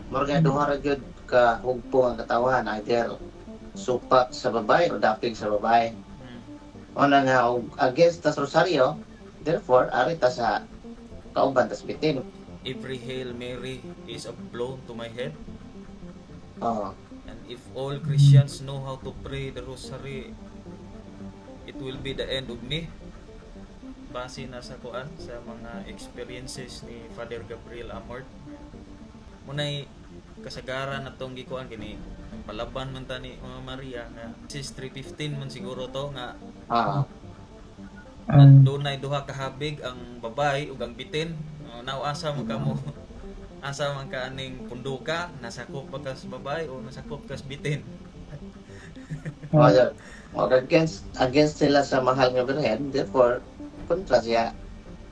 Murag duha ra gyud ka hugpong ang katawan, either supak sa babae o dapig sa babae. Mm. O na nga og against ta sa rosaryo, therefore ari ta sa kauban tas bitin. Every Hail Mary is a blow to my head. Oh, And if all Christians know how to pray the rosary, it will be the end of me. Base na sa kuan sa mga experiences ni Father Gabriel Amort. Munay kasagaran natong gikuan kini palaban man ta ni Mama Maria nga sis 315 man siguro to nga ah, dunay duha ka habig ang babae ug ang bitin. Nauasa man kamo. Asa man ka aning punduka, nasakop ba kas babae o nasakop kas bitin. o against sila sa mahal nga birhen, therefore kontra siya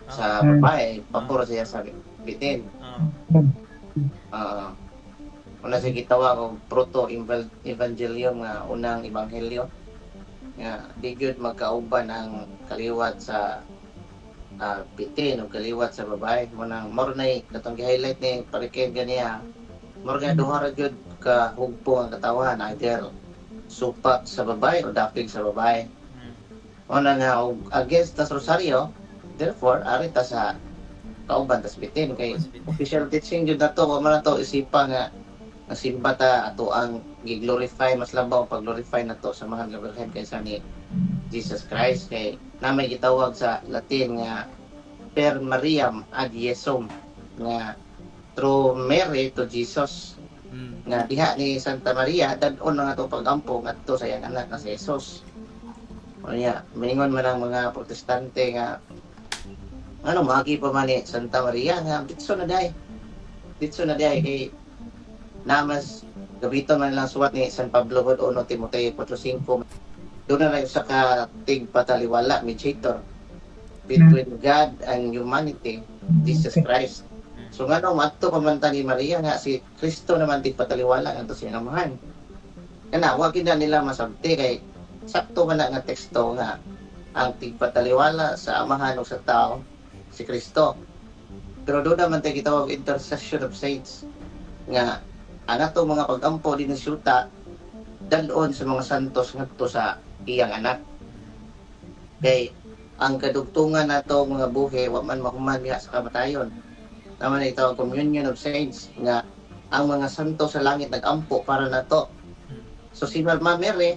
sa babae, pabor siya sa bitin. Ah, Una siya gitawag og proto-evangelium nga unang ebanghelyo nga di gyud magkauban ang kaliwat sa bitin o kaliwat sa babae. Moro na katong gi-highlight ni Pariken ganiya, moro nga duha ra gyud ka hugpong ang katawan, either supak sa babae o dapig sa babae. Una nga og against ta sa rosaryo, therefore ari ta sa kauban tas bitin kay official teaching jud nato, wa man nato isipa nga simba ta ato ang gi-glorify, mas labaw pag-glorify nato sa mahal nga birhen kaysa ni Jesus Christ. Kay namay gitawag sa Latin nga per Mariam ad Jesum, nga through Mary to Jesus, nga diha ni Santa Maria dad-on nga to pagampo ngadto sa iyang anak nga si Jesus. Unya mingon man ang mga protestante nga ano magi pa man ni Santa Maria nga ditso na day kay namas gabito man lang suwat ni San Pablo hud 1 Timoteo 4:5. Doon na lang sa katig pataliwala, mediator between God and humanity, Jesus Christ. So nga no, matto pamanta ni Maria nga si Kristo naman tig pataliwala nga to siya amahan. Kana wa gid nila masabti kay sakto man na nga teksto nga ang tig pataliwala sa amahan ug sa tao si Kristo. Pero doon naman tayo gitawag intercession of saints nga ana to mga pagampo din syuta dalon sa mga santos ngadto sa iyang anak. Kay ang kadugtungan nato mga buhi wa man mahuman diha sa kamatayon. Naman ito ang communion of saints nga ang mga santo sa langit nagampo para nato. So si Mama Mary,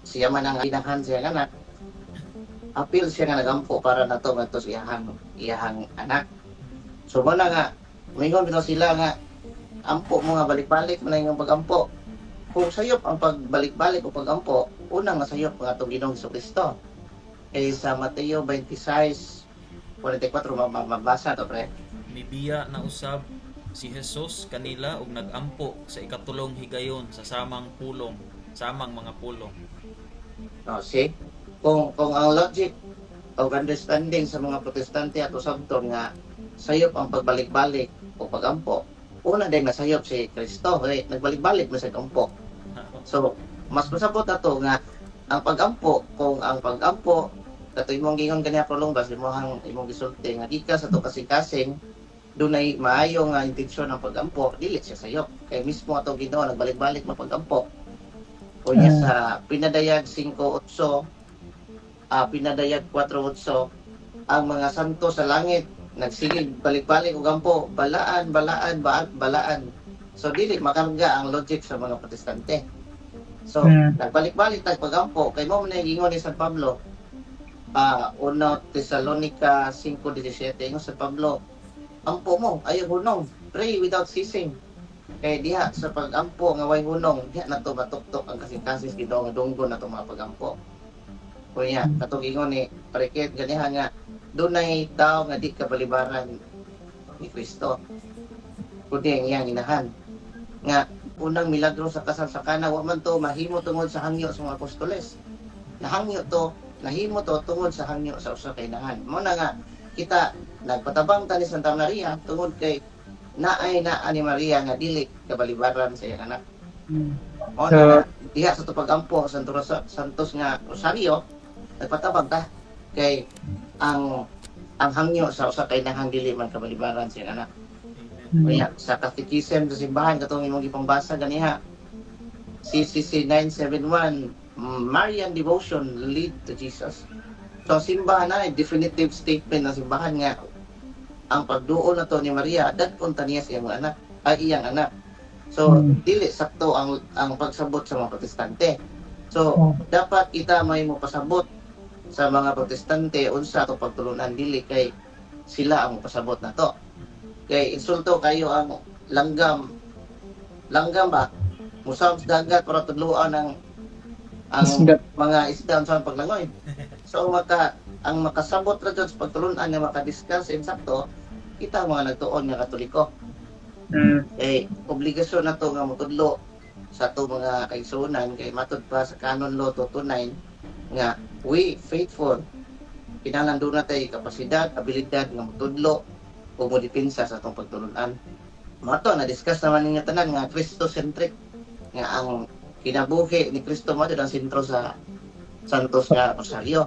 siya man ang inahan siya anak. Apil siya nga nagampo para nato ngadto sa iyang anak. So mana nga mingon bitaw sila nga ampo mo nga balik-balik man ang pagampo. Kung sayop ang pagbalik-balik o pagampo, unang masayop ang atong Ginoong Jesucristo. Kay sa Mateo 26:44 mabasa to pre. Mibiya na usab si Jesus kanila ug nagampo sa ikatulong higayon sa samang mga pulong. No, see? Kung ang logic o understanding sa mga protestante ato sabton nga sayop ang pagbalik-balik o pagampo, una din nasayop si Kristo, nagbalik-balik mo sa kampo. So, mas masabot na to nga ang pagampo, kung ang pagampo kato imong gingon kaniya prolongas imong gisulti nga gikas sa to kasing-kasing dunay maayo nga intensyon ng pagampo, dili siya sayop. Kay mismo ato Ginoo nagbalik-balik mo pagampo. Unya sa pinadayag 5:8, pinadayag 4:8, ang mga santo sa langit nagsigig balik-balik og gampo, balaan. So dili makarga ang logic sa mga protestante. So nagbalik-balik tag pagampo kay mo man gingon ni San Pablo, 1 Tesalonica 5:17, ingon San Pablo, ampo mo ayo hunong, pray without ceasing. Kay diha sa pagampo nga way hunong, diha na to matuktok ang kasing-kasing Ginoo nga dunggo na to mga pagampo. Kunya katong ingon ni Pariket ganiha nga dunay tao nga di kabalibaran ni Kristo, kundi ang iyang inahan. Nga unang milagro sa kasal sa Kana, wa man to mahimo tungod sa hangyo sa mga apostoles. Nahimo to tungod sa hangyo sa usa ka inahan. Mao na nga kita nagpatabang ta ni Santa Maria tungod kay naay naa ni Maria nga dili kabalibaran sa iyang anak. Mao na nga diha sa pagampo sa Santos nga Rosario nagpatabang ta kay ang hangyo sa usa kay nahang dili man kabalibaran sa iyang anak. Kaya sa Catechism sa simbahan katong imong gipambasa ganiha. CCC 971 Marian devotion lead to Jesus. So ang simbahan na definitive statement ng simbahan nga ang pagduol na to ni Maria dadton ta niya sa iyang anak ay iyang anak. So dili sakto ang pagsabot sa mga protestante. So dapat kita may mopasabot sa mga protestante unsa to pagtulunan dili kay sila ang mopasabot na to. Kay insulto kayo ang langgam ba musab sa dagat para tudloan ang mga isda sa paglangoy. So ang makasabot ra jud sa pagtulunan nga makadiscuss insakto kita ang mga nagtuon nga Katoliko. Eh obligasyon na to nga motudlo sa to mga kaigsuonan kay matud pa sa Canon Law 229 nga we faithful kinahanglan doon natay kapasidad, abilidad nga motudlo o modepensa sa atong pagtulunan. Mato na discuss naman nga tanan nga Christocentric nga ang kinabuhi ni Kristo mo ang sentro sa Santos nga Rosario.